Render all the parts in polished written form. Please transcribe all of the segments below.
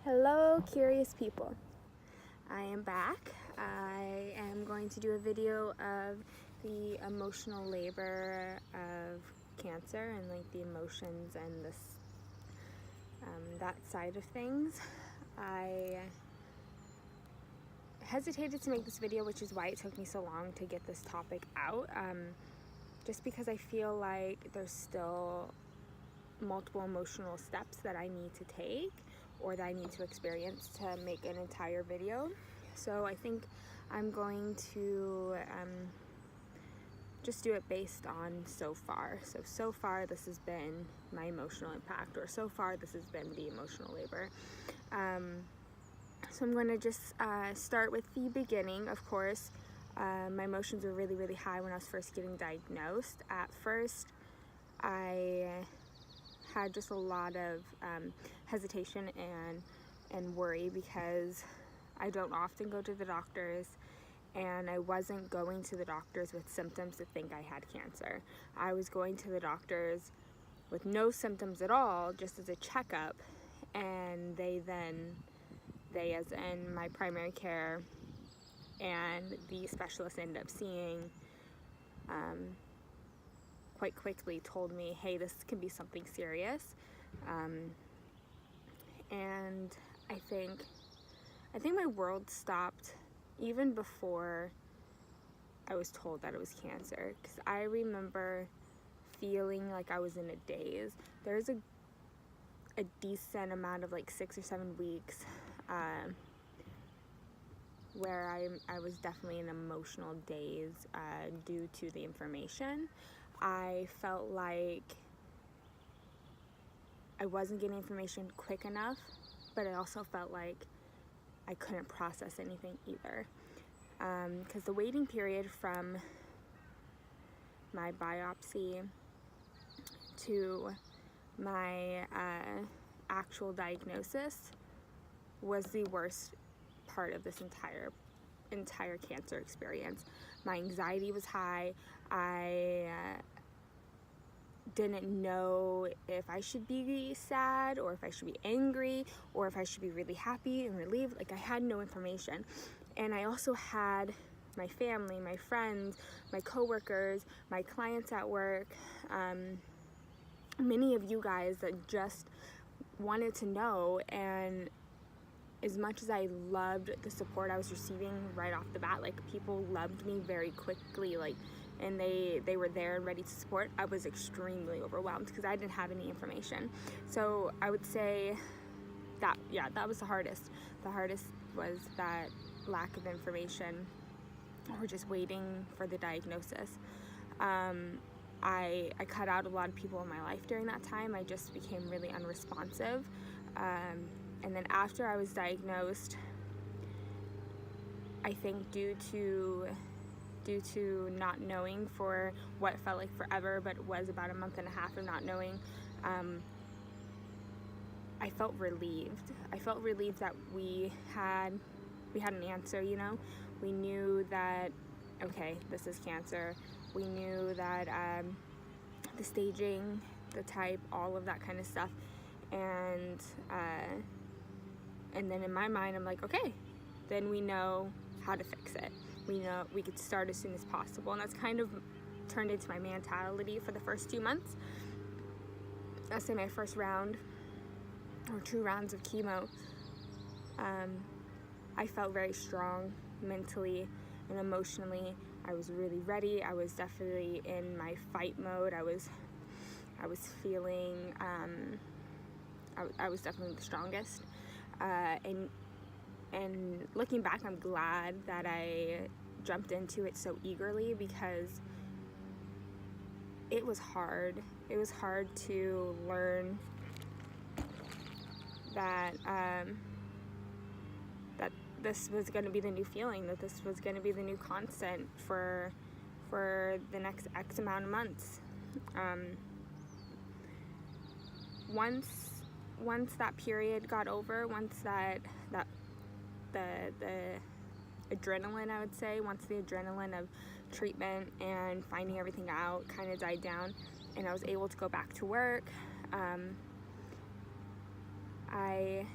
Hello, curious people. I am back. I am going to do a video of the emotional labor of cancer and like the emotions and this that side of things. I hesitated to make this video, which is why it took me so long to get this topic out. Just because I feel like there's still multiple emotional steps that I need to take or that I need to experience to make an entire video. So I think I'm going to just do it based on so far. So far this has been my emotional impact, or so far this has been the emotional labor. So I'm going to just start with the beginning. Of course, my emotions were really, really high when I was first getting diagnosed. At first, I had just a lot of hesitation and worry because I don't often go to the doctors, and I wasn't going to the doctors with symptoms to think I had cancer. I was going to the doctors with no symptoms at all, just as a checkup, and they as in my primary care and the specialist I ended up seeing quite quickly told me, hey, this can be something serious. And I think my world stopped even before I was told that it was cancer, because I remember feeling like I was in a daze. There's a decent amount of like 6 or 7 weeks where I was definitely in an emotional daze due to the information. I felt like I wasn't getting information quick enough, but I also felt like I couldn't process anything either. Because the waiting period from my biopsy to my actual diagnosis was the worst part of this entire cancer experience. My anxiety was high. I didn't know if I should be sad or if I should be angry or if I should be really happy and relieved. Like, I had no information. And I also had my family, my friends, my coworkers, my clients at work, many of you guys that just wanted to know. And as much as I loved the support I was receiving right off the bat, like, people loved me very quickly, like, and they were there and ready to support, I was extremely overwhelmed because I didn't have any information. So I would say that, yeah, that was the hardest. The hardest was that lack of information, or just waiting for the diagnosis. I cut out a lot of people in my life during that time. I just became really unresponsive. And then after I was diagnosed, I think due to not knowing for what felt like forever, but was about a month and a half of not knowing, I felt relieved. I felt relieved that we had an answer, you know? We knew that, okay, this is cancer. We knew that the staging, the type, all of that kind of stuff. And then in my mind, I'm like, okay, then we know how to fix it. We know we could start as soon as possible. And that's kind of turned into my mentality for the first 2 months. I'll say my first round or 2 rounds of chemo, I felt very strong mentally and emotionally. I was really ready. I was definitely in my fight mode. I was feeling, I was definitely the strongest. And looking back, I'm glad that I jumped into it so eagerly, because it was hard. It was hard to learn that that this was going to be the new feeling, that this was going to be the new constant for the next X amount of months. Once that period got over, once the adrenaline, I would say, once the adrenaline of treatment and finding everything out kind of died down, and I was able to go back to work, I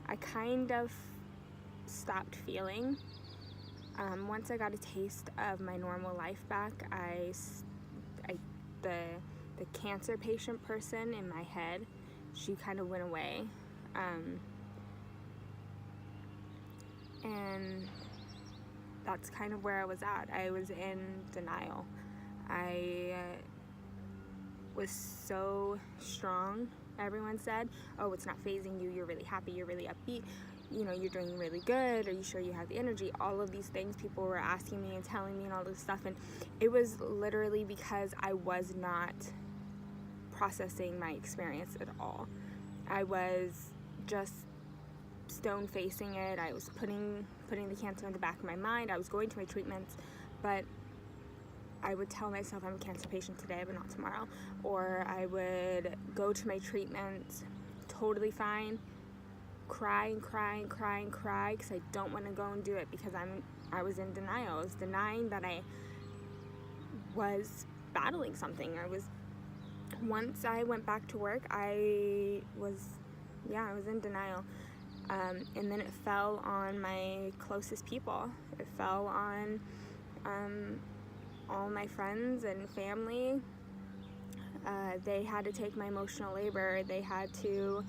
I kind of stopped feeling. Once I got a taste of my normal life back, the cancer patient person in my head, she kind of went away. And that's kind of where I was at. I was in denial. I was so strong. Everyone said, oh, it's not phasing you, you're really happy, you're really upbeat, you know, you're doing really good, are you sure you have the energy? All of these things people were asking me and telling me and all this stuff, and it was literally because I was not processing my experience at all. I was just stone facing it. I was putting the cancer in the back of my mind. I was going to my treatments, but I would tell myself I'm a cancer patient today, but not tomorrow. Or I would go to my treatment totally fine, cry because I don't want to go and do it because I was in denial. I was denying that I was battling something. Once I went back to work, I was in denial. And then it fell on my closest people. It fell on all my friends and family. They had to take my emotional labor. They had to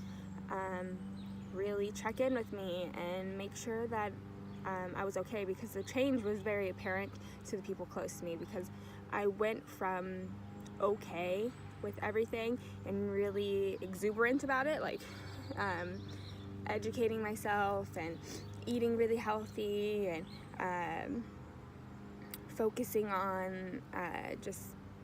really check in with me and make sure that I was okay, because the change was very apparent to the people close to me, because I went from okay with everything and really exuberant about it, like educating myself and eating really healthy and focusing on just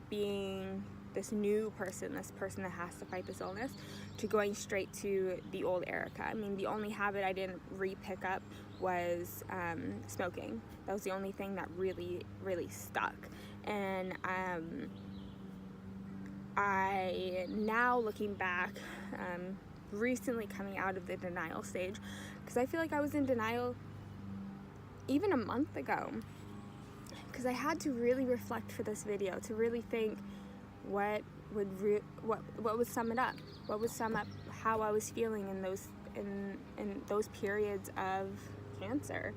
being this new person, this person that has to fight this illness, to going straight to the old Erika. I mean, the only habit I didn't re-pick up was smoking. That was the only thing that really, really stuck. And I, now looking back, recently coming out of the denial stage, because I feel like I was in denial even a month ago, because I had to really reflect for this video, to really think what would sum it up, what would sum up how I was feeling in those periods of cancer.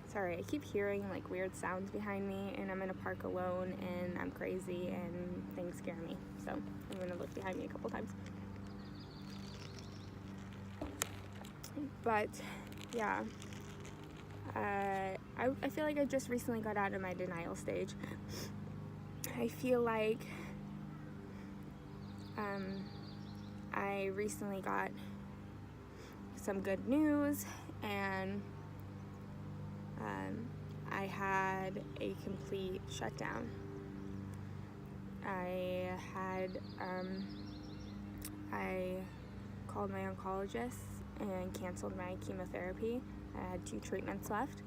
Sorry, I keep hearing like weird sounds behind me, and I'm in a park alone and I'm crazy and things scare me, so I'm gonna look behind me a couple times. But yeah, I feel like I just recently got out of my denial stage. I feel like I recently got some good news, and I had a complete shutdown. I called my oncologist and canceled my chemotherapy. I had 2 treatments left,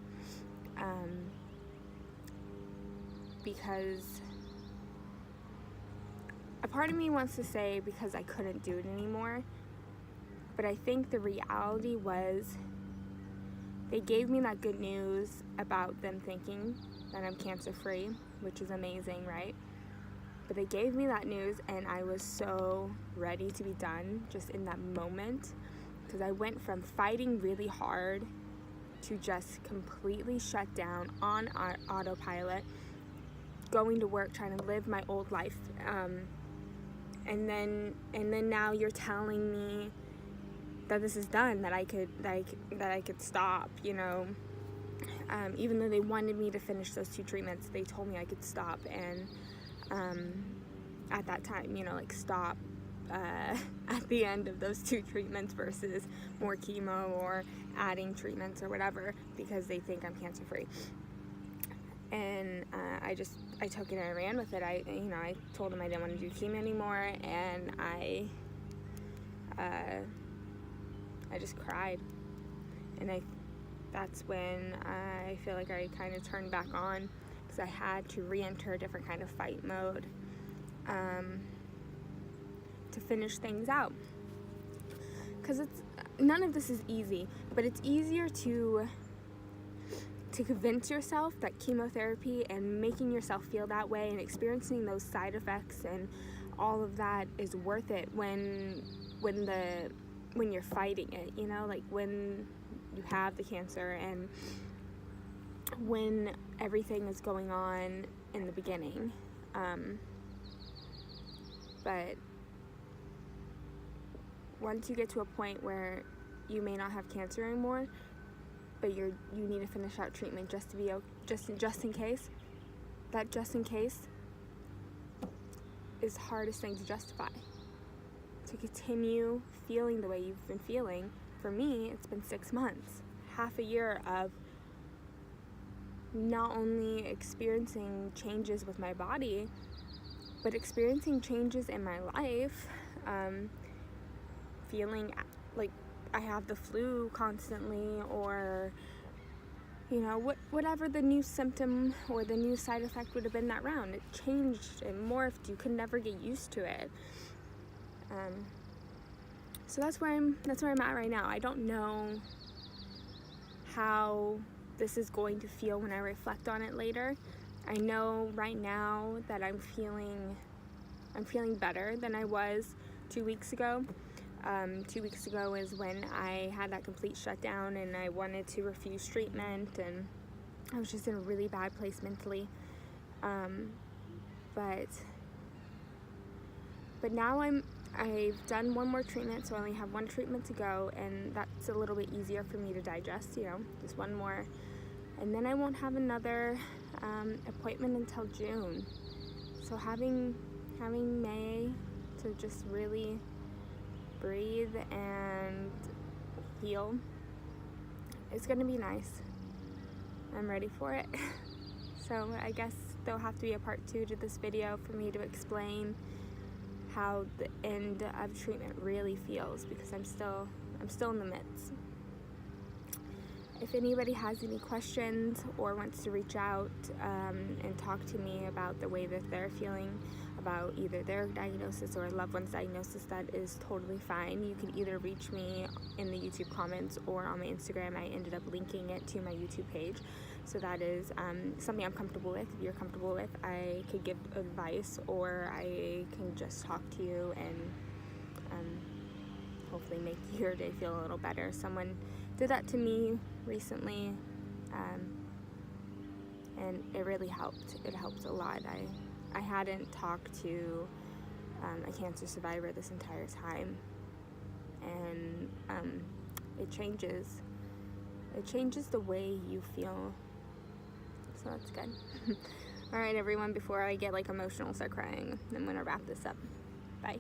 because a part of me wants to say because I couldn't do it anymore, but I think the reality was they gave me that good news about them thinking that I'm cancer free, which is amazing, right? But they gave me that news and I was so ready to be done just in that moment, because I went from fighting really hard to just completely shut down on autopilot, going to work, trying to live my old life, and then now you're telling me that this is done, that I could stop, you know. Even though they wanted me to finish those 2 treatments, they told me I could stop, and at that time, you know, like stop at the end of those 2 treatments versus more chemo or adding treatments or whatever, because they think I'm cancer free. And I took it and I ran with it. I told them I didn't want to do chemo anymore, and I just cried. And that's when I feel like I kind of turned back on, because I had to re-enter a different kind of fight mode to finish things out. Because none of this is easy, but it's easier to convince yourself that chemotherapy and making yourself feel that way and experiencing those side effects and all of that is worth it when when you're fighting it, you know, like when you have the cancer and when everything is going on in the beginning. But once you get to a point where you may not have cancer anymore, but you need to finish out treatment just to be just in case. That just in case is the hardest thing to justify. To continue feeling the way you've been feeling. For me, it's been 6 months, half a year of not only experiencing changes with my body, but experiencing changes in my life, feeling like I have the flu constantly, or whatever the new symptom or the new side effect would have been that round. It changed, it morphed. You could never get used to it. So that's where I'm at right now. I don't know how this is going to feel when I reflect on it later. I know right now that I'm feeling better than I was 2 weeks ago. 2 weeks ago is when I had that complete shutdown and I wanted to refuse treatment, and I was just in a really bad place mentally. But now I've done one more treatment, so I only have one treatment to go, and that's a little bit easier for me to digest, just one more. And then I won't have another appointment until June. So having May to just really breathe and heal is gonna be nice. I'm ready for it. So I guess there'll have to be a part 2 to this video for me to explain how the end of treatment really feels, because I'm still in the midst. If anybody has any questions or wants to reach out and talk to me about the way that they're feeling about either their diagnosis or a loved one's diagnosis, that is totally fine. You can either reach me in the YouTube comments or on my Instagram. I ended up linking it to my YouTube page. So that is something I'm comfortable with. If you're comfortable with, I could give advice, or I can just talk to you and hopefully make your day feel a little better. Someone did that to me recently, and it really helped. It helped a lot. I hadn't talked to a cancer survivor this entire time, and it changes the way you feel. So that's good. All right, everyone, before I get emotional, start crying, I'm gonna wrap this up. Bye.